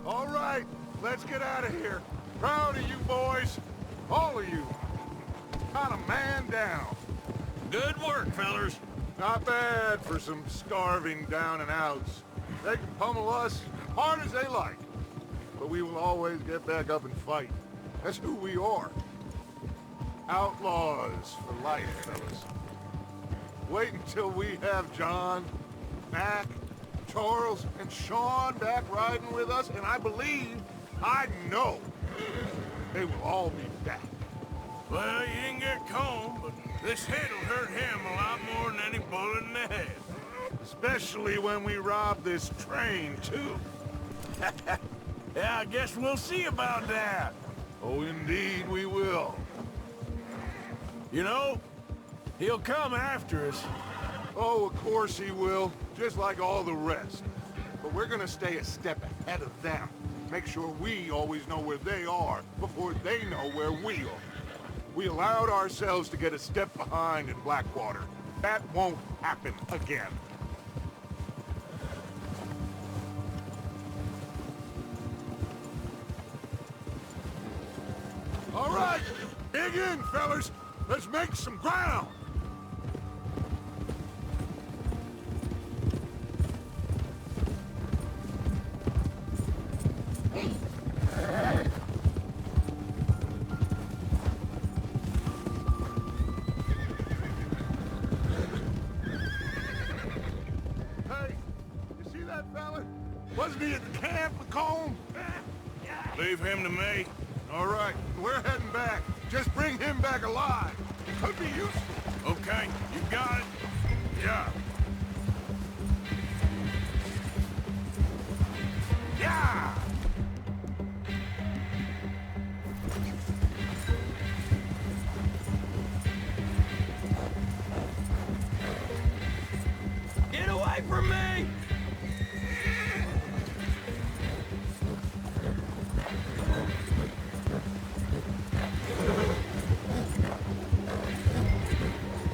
All right, let's get out of here. Proud of you boys. All of you. Got a man down. Good work, fellers. Not bad for some starving down and outs. They can pummel us hard as they like. But we will always get back up and fight. That's who we are. Outlaws for life, fellas. Wait until we have John, Mac, Charles, and Sean back riding with us, and I know, they will all be back. Well, you didn't get Combe, but this hit'll hurt him a lot more than any bullet in the head. Especially when we rob this train, too. Yeah, I guess we'll see about that. Oh, indeed we will. You know, he'll come after us. Oh, of course he will, just like all the rest. But we're gonna stay a step ahead of them. Make sure we always know where they are before they know where we are. We allowed ourselves to get a step behind in Blackwater. That won't happen again. All right, dig in, fellas. Let's make some ground. Wasn't he at the camp with Combe? Leave him to me. All right, we're heading back. Just bring him back alive. Could be useful. Okay, you got it. Yeah. Yeah! Get away from me!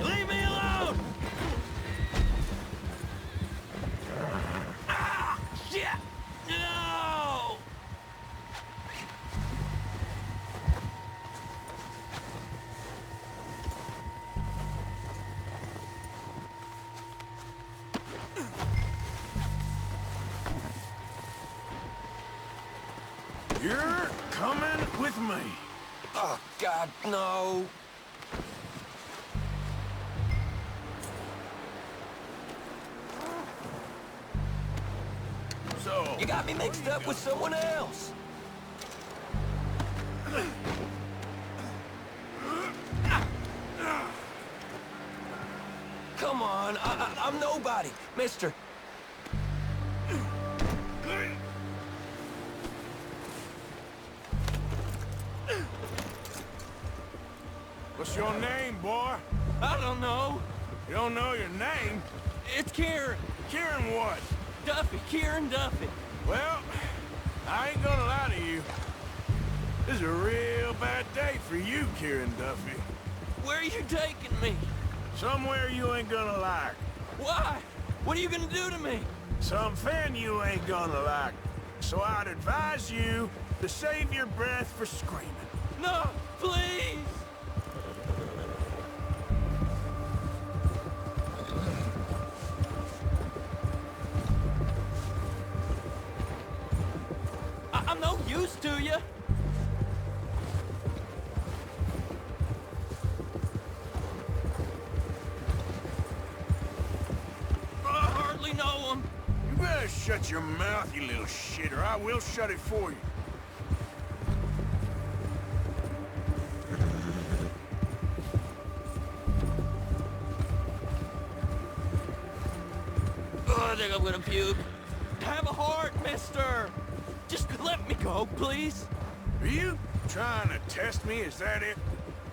Leave me alone! Ah! Shit! No! You're coming with me. Oh, God, no. So... You got me mixed up with someone else. Come on, I'm nobody, mister. What's your name, boy? I don't know. You don't know your name? It's Kieran. Kieran what? Duffy, Kieran Duffy. Well, I ain't gonna lie to you. This is a real bad day for you, Kieran Duffy. Where are you taking me? Somewhere you ain't gonna like. Why? What are you gonna do to me? Something you ain't gonna like. So I'd advise you to save your breath for screaming. No, please! I'm no use to you. I hardly know him. You better shut your mouth, you little shit, or I will shut it for you. Oh, I think I'm gonna puke. Have a heart, mister! Just let me go, please. Are you trying to test me? Is that it?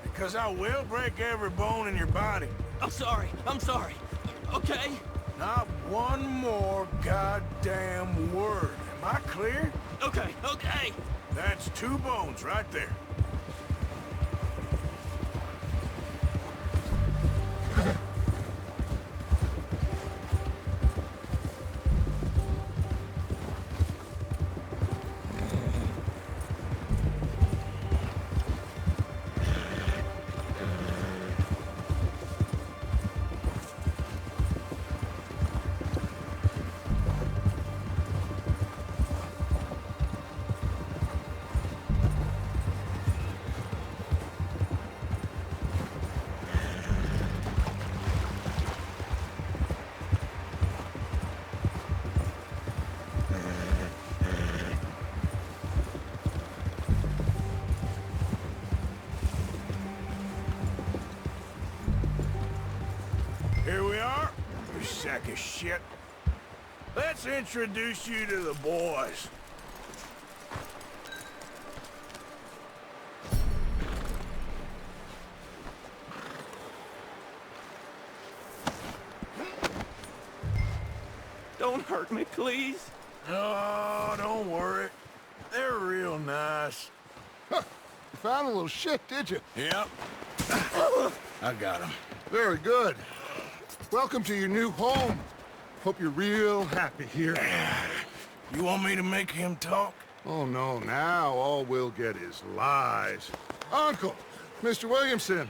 Because I will break every bone in your body. I'm sorry. Okay? Not one more goddamn word. Am I clear? Okay. That's 2 bones right there. Here we are, you sack of shit. Let's introduce you to the boys. Don't hurt me, please. Oh, don't worry. They're real nice. Huh. You found a little shit, did you? Yep. I got him. Very good. Welcome to your new home. Hope you're real happy here. You want me to make him talk? Oh, no, now all we'll get is lies. Uncle, Mr. Williamson,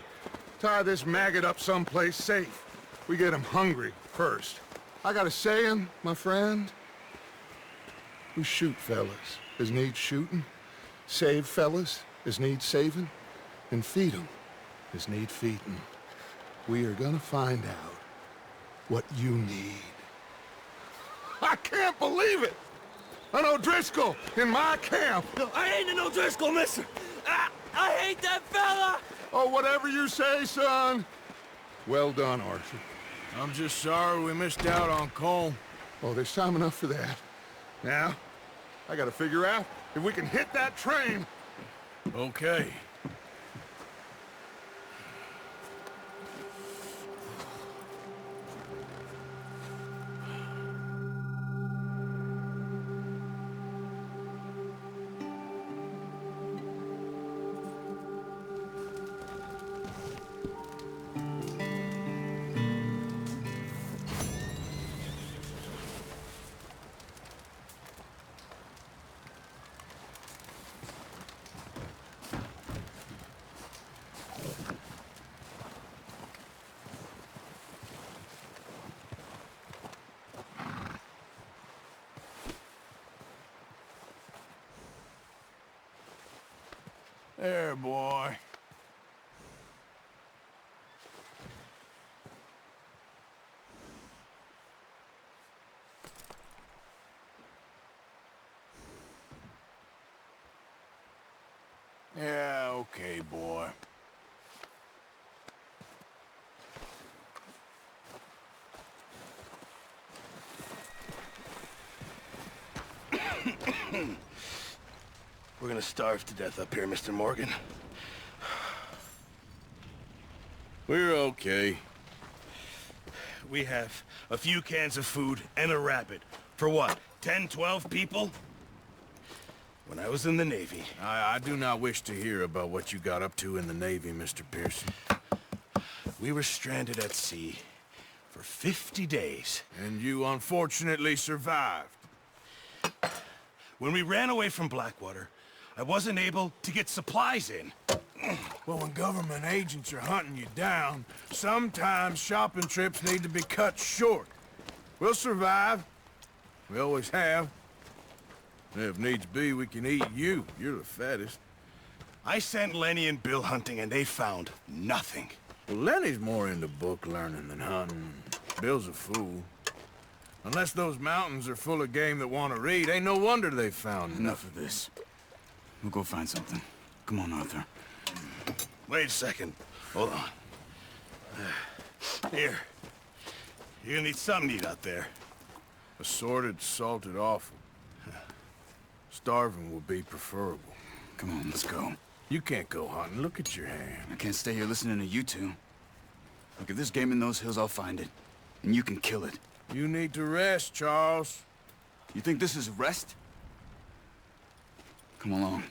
tie this maggot up someplace safe. We get him hungry first. I got a saying, my friend. We shoot fellas as need shooting, save fellas as need saving, and feed 'em as need feeding. We are gonna find out what you need. I can't believe it! An O'Driscoll in my camp! No, I ain't an O'Driscoll, mister! I hate that fella! Oh, whatever you say, son. Well done, Arthur. I'm just sorry we missed out on Cole. Oh, there's time enough for that. Now, I gotta figure out if we can hit that train. Okay. There, boy. Yeah, okay, boy. We're gonna starve to death up here, Mr. Morgan. We're okay. We have a few cans of food and a rabbit. For what, 10, 12 people? When I was in the Navy... I do not wish to hear about what you got up to in the Navy, Mr. Pearson. We were stranded at sea for 50 days. And you unfortunately survived. When we ran away from Blackwater, I wasn't able to get supplies in. Well, when government agents are hunting you down, sometimes shopping trips need to be cut short. We'll survive. We always have. And if needs be, we can eat you. You're the fattest. I sent Lenny and Bill hunting, and they found nothing. Well, Lenny's more into book learning than hunting. Bill's a fool. Unless those mountains are full of game that want to read, ain't no wonder they found Enough of this. We'll go find something. Come on, Arthur. Wait a second. Hold on. Here. You're gonna need something to eat out there. Assorted, salted offal. Starving would be preferable. Come on, let's go. You can't go hunting. Look at your hand. I can't stay here listening to you two. Look, if there's game in those hills, I'll find it. And you can kill it. You need to rest, Charles. You think this is rest? Come along.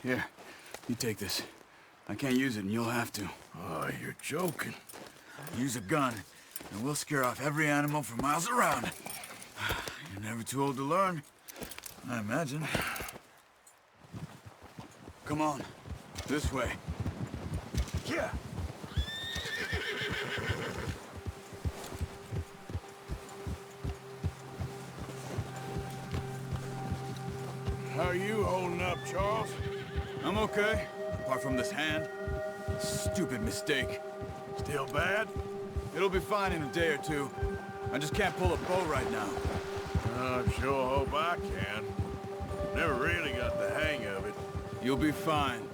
Here, you take this. I can't use it, and you'll have to. Oh, you're joking. Use a gun, and we'll scare off every animal for miles around. You're never too old to learn, I imagine. Come on, this way. Yeah. How are you holding up, Charles? I'm okay, apart from this hand. Stupid mistake. Still bad? It'll be fine in a day or two. I just can't pull a bow right now. I sure hope I can. Never really got the hang of it. You'll be fine.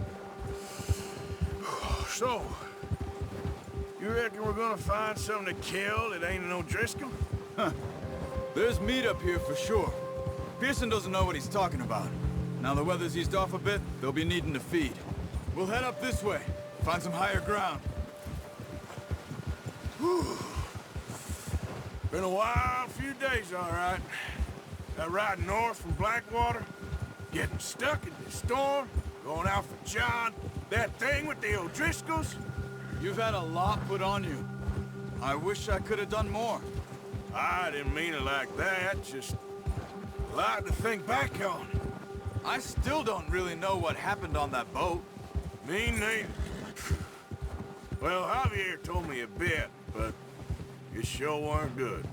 So, you reckon we're gonna find something to kill that ain't no Driscoll? There's meat up here for sure. Pearson doesn't know what he's talking about. Now the weather's eased off a bit, they'll be needing to feed. We'll head up this way, find some higher ground. Been a wild few days, all right. That ride north from Blackwater, getting stuck in this storm, going out for John, that thing with the O'Driscolls. You've had a lot put on you. I wish I could have done more. I didn't mean it like that, just a lot to think back on. I still don't really know what happened on that boat. Me neither. Well, Javier told me a bit, but it sure weren't good.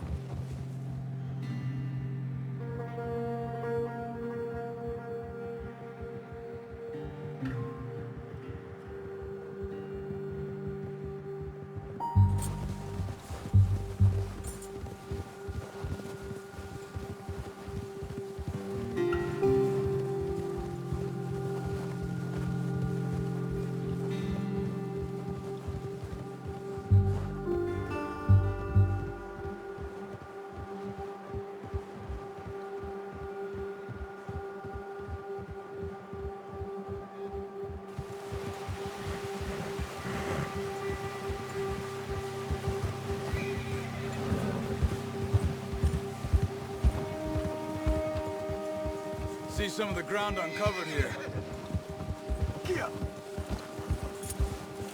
See some of the ground uncovered here.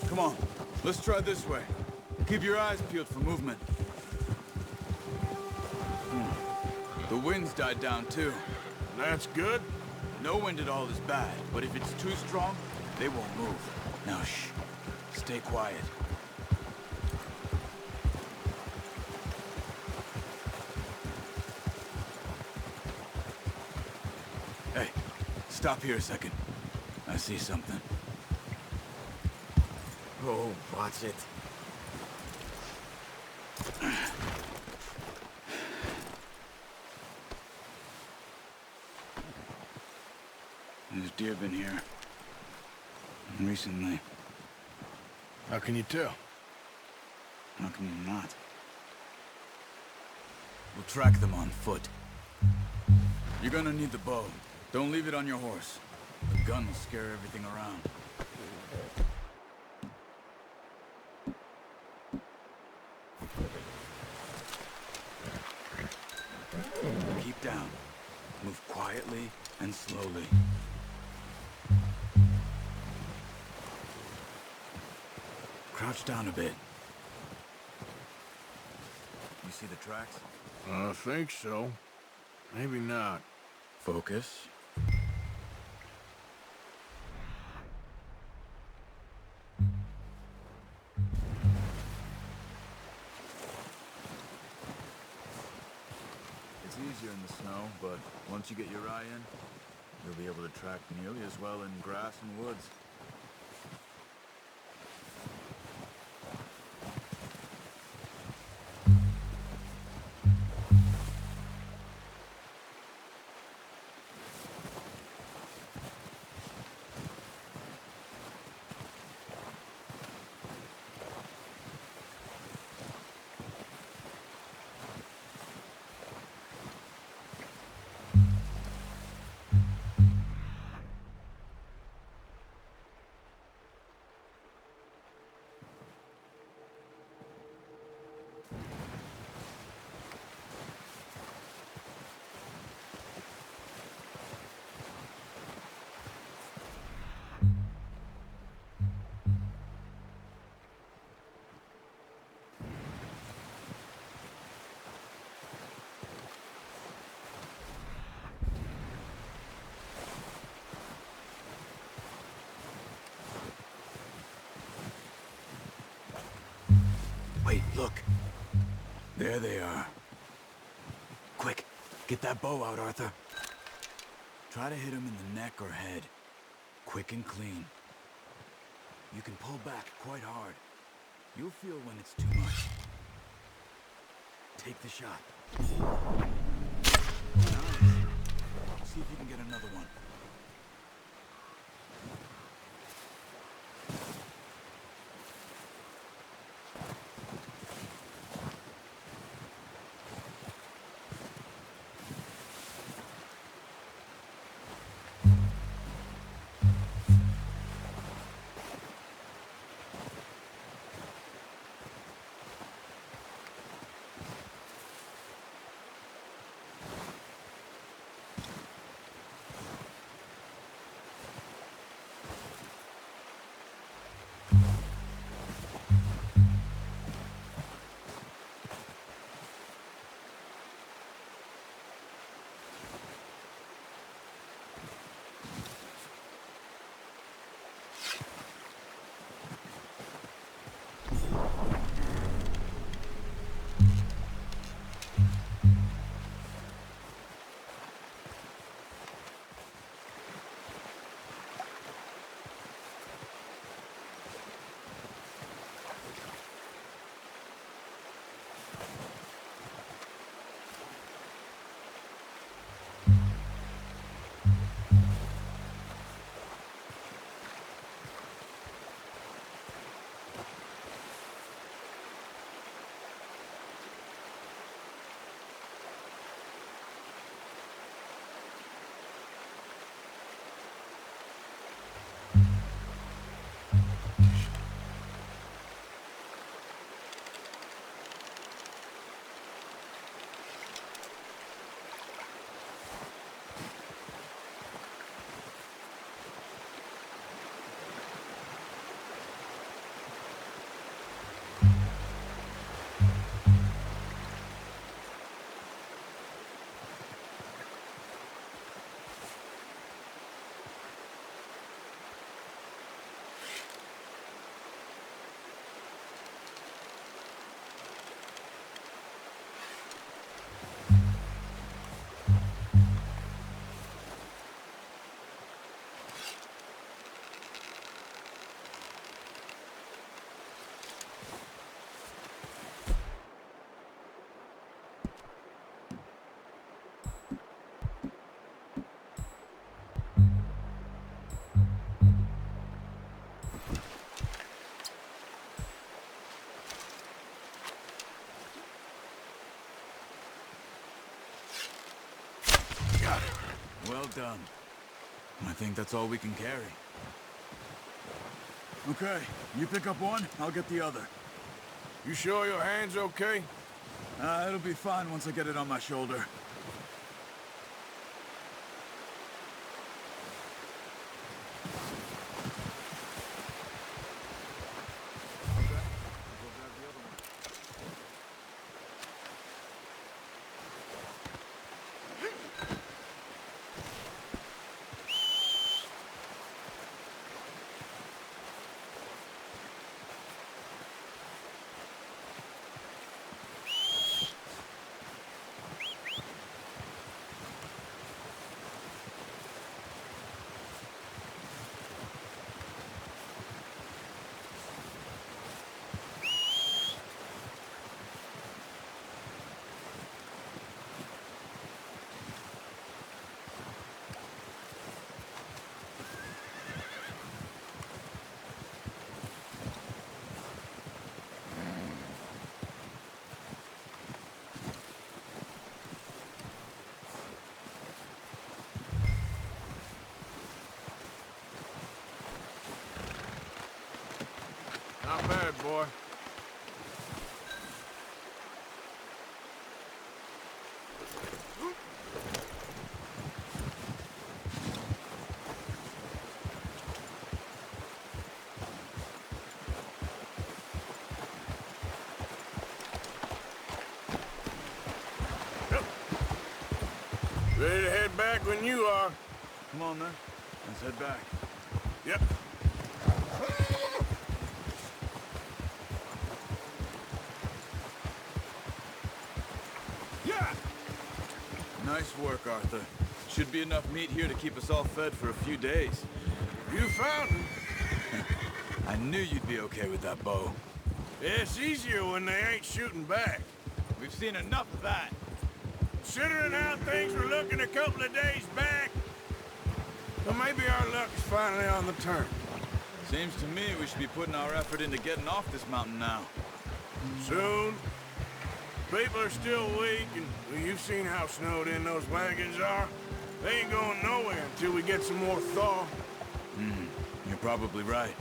Come on, let's try this way. Keep your eyes peeled for movement. The wind's died down too. That's good. No wind at all is bad, but if it's too strong, they won't move. Now shh, stay quiet. Hey, stop here a second. I see something. Oh, watch it. There's deer been here. Recently. How can you tell? How can you not? We'll track them on foot. You're gonna need the bow. Don't leave it on your horse. The gun will scare everything around. Keep down. Move quietly and slowly. Crouch down a bit. You see the tracks? I think so. Maybe not. Focus. It's easier in the snow, but once you get your eye in, you'll be able to track nearly as well in grass and woods. Wait, look. There they are. Quick, get that bow out, Arthur. Try to hit him in the neck or head. Quick and clean. You can pull back quite hard. You'll feel when it's too much. Take the shot. Nice. See if you can get another one. Well done. I think that's all we can carry. Okay, you pick up one, I'll get the other. You sure your hand's okay? It'll be fine once I get it on my shoulder. Not bad, boy. Ready to head back when you are. Come on, then. Let's head back. Yep. Yeah! Nice work, Arthur. Should be enough meat here to keep us all fed for a few days. You found him. I knew you'd be okay with that bow. It's easier when they ain't shooting back. We've seen enough of that. Considering how things were looking a couple of days back, well, maybe our luck is finally on the turn. Seems to me we should be putting our effort into getting off this mountain now. Soon. People are still weak, and well, you've seen how snowed in those wagons are. They ain't going nowhere until we get some more thaw. You're probably right.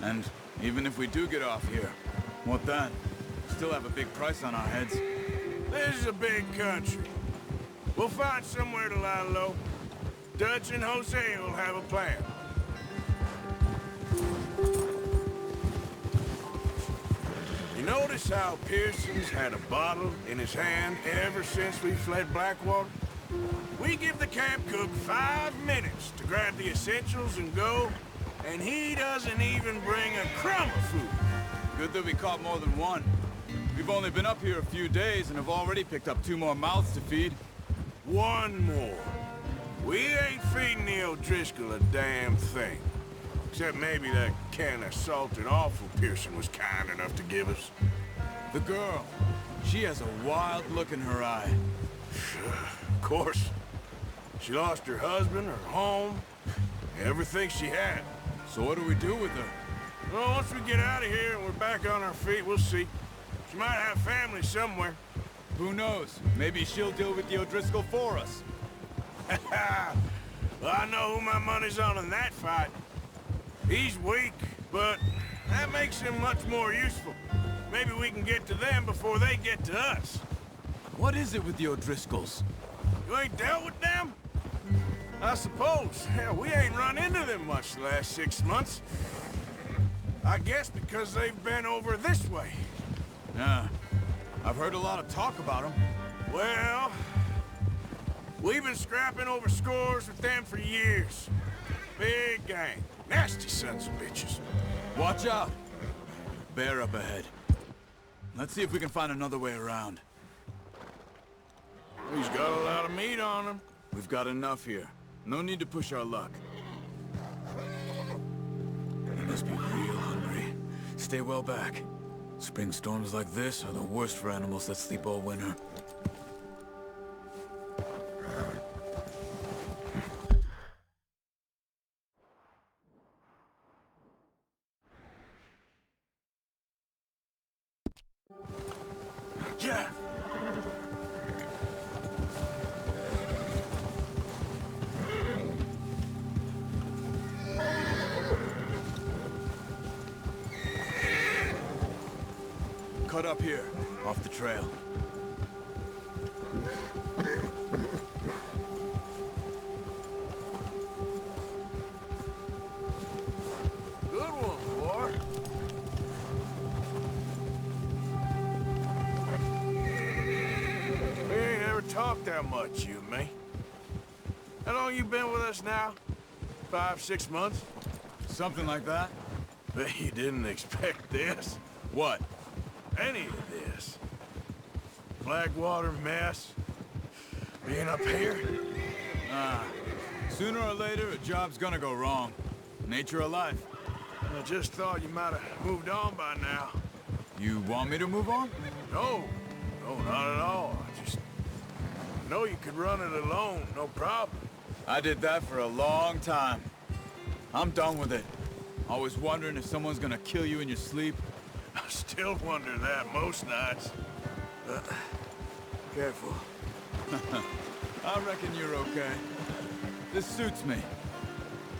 And even if we do get off here, what then? Still have a big price on our heads. This is a big country. We'll find somewhere to lie low. Dutch and Jose will have a plan. You notice how Pearson's had a bottle in his hand ever since we fled Blackwater? We give the camp cook 5 minutes to grab the essentials and go, and he doesn't even bring a crumb of food. Good that we caught more than one. We've only been up here a few days and have already picked up 2 more mouths to feed. 1 more. We ain't feeding the O'Driscoll a damn thing. Except maybe that can of salted offal Pearson was kind enough to give us. The girl. She has a wild look in her eye. Of course. She lost her husband, her home, everything she had. So what do we do with her? Well, once we get out of here and we're back on our feet, we'll see. She might have family somewhere. Who knows? Maybe she'll deal with the O'Driscoll for us. Well, I know who my money's on in that fight. He's weak, but that makes him much more useful. Maybe we can get to them before they get to us. What is it with the O'Driscolls? You ain't dealt with them? I suppose. Hell, we ain't run into them much the last 6 months. I guess because they've been over this way. Yeah. I've heard a lot of talk about them. Well, we've been scrapping over scores with them for years. Big gang. Nasty sons of bitches. Watch out! Bear up ahead. Let's see if we can find another way around. He's got a lot of meat on him. We've got enough here. No need to push our luck. They must be real hungry. Stay well back. Spring storms like this are the worst for animals that sleep all winter. Yeah. Cut up here, off the trail. Good one, boy. We ain't ever talked that much, you and me. How long you been with us now? 5, 6 months? Something like that? Bet you didn't expect this. What? Any of this. Blackwater mess. Being up here. Sooner or later, a job's gonna go wrong. Nature of life. I just thought you might have moved on by now. You want me to move on? No. No, not at all. I just know you could run it alone, no problem. I did that for a long time. I'm done with it. Always wondering if someone's gonna kill you in your sleep. I still wonder that most nights. Careful. I reckon you're okay. This suits me.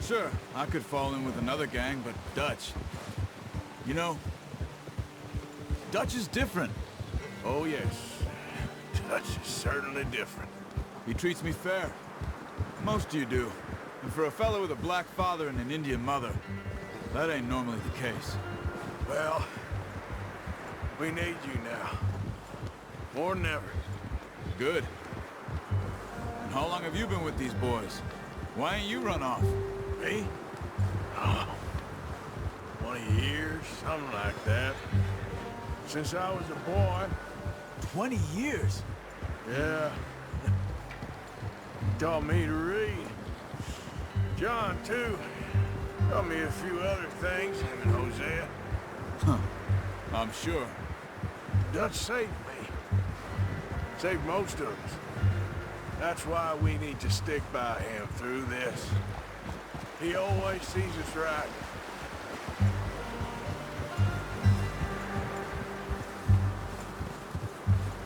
Sure, I could fall in with another gang, but Dutch... You know, Dutch is different. Oh, yes. Dutch is certainly different. He treats me fair. Most of you do. And for a fellow with a black father and an Indian mother, that ain't normally the case. Well, we need you now. More than ever. Good. And how long have you been with these boys? Why ain't you run off? Me? Oh, 20 years, something like that. Since I was a boy. 20 years? Yeah. He taught me to read. John, too. Taught me a few other things, him and Hosea. I'm sure. Dutch saved me. Saved most of us. That's why we need to stick by him through this. He always sees us right.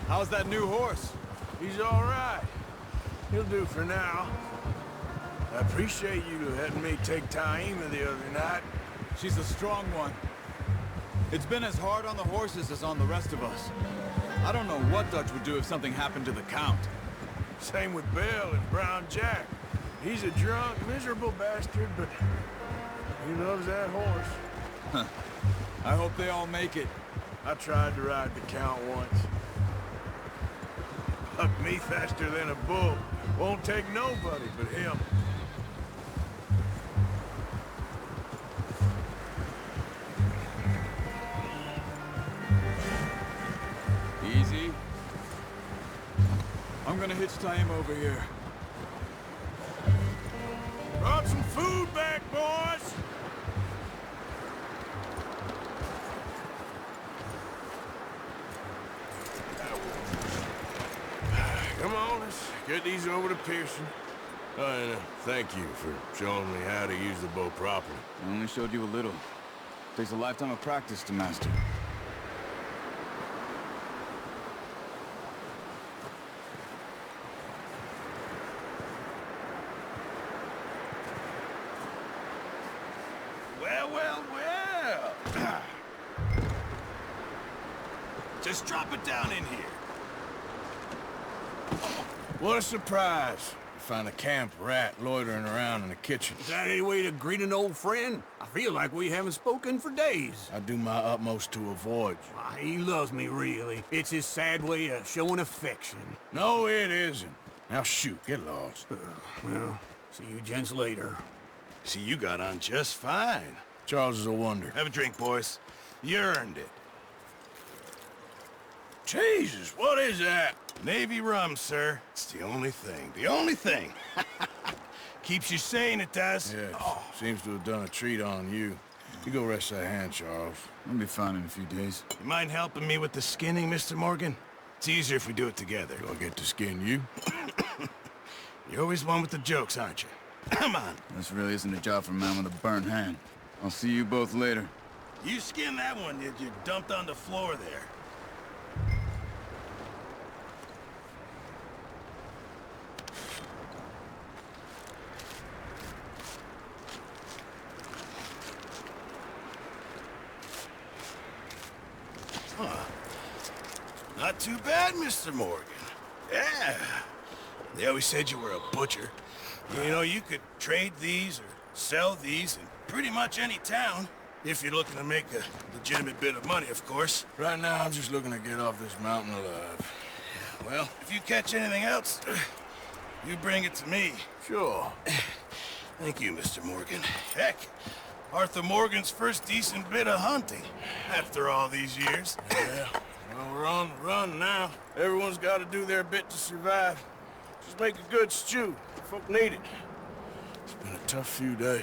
How's that new horse? He's all right. He'll do for now. I appreciate you letting me take Taima the other night. She's a strong one. It's been as hard on the horses as on the rest of us. I don't know what Dutch would do if something happened to the Count. Same with Bill and Brown Jack. He's a drunk, miserable bastard, but he loves that horse. I hope they all make it. I tried to ride the Count once. Bucked me faster than a bull. Won't take nobody but him. Easy. I'm gonna hitch Taima over here. Brought some food back, boys! Come on, let's get these over to Pearson. And thank you for showing me how to use the bow properly. I only showed you a little. Takes a lifetime of practice to master. Well, well, well. Just drop it down in here. What a surprise. Find a camp rat loitering around in the kitchen. Is that any way to greet an old friend? I feel like we haven't spoken for days. I do my utmost to avoid you. Why, he loves me, really. It's his sad way of showing affection. No, it isn't. Now shoot, get lost. Well, see you gents later. See, you got on just fine. Charles is a wonder. Have a drink, boys. You earned it. Jesus, what is that? Navy rum, sir. It's the only thing. The only thing. Keeps you sane, it does. Yeah, seems to have done a treat on you. You go rest that hand, Charles. I'll be fine in a few days. You mind helping me with the skinning, Mr. Morgan? It's easier if we do it together. Do I get to skin you? You're always one with the jokes, aren't you? Come on. This really isn't a job for a man with a burnt hand. I'll see you both later. You skinned that one that you dumped on the floor there. Not too bad, Mr. Morgan. Yeah. They always said you were a butcher. You know, you could trade these or sell these in pretty much any town. If you're looking to make a legitimate bit of money, of course. Right now, I'm just looking to get off this mountain alive. Well, if you catch anything else, you bring it to me. Sure. Thank you, Mr. Morgan. Heck, Arthur Morgan's first decent bit of hunting after all these years. Yeah. Well, we're on the run now. Everyone's got to do their bit to survive. Just make a good stew. Folk need it. It's been a tough few days.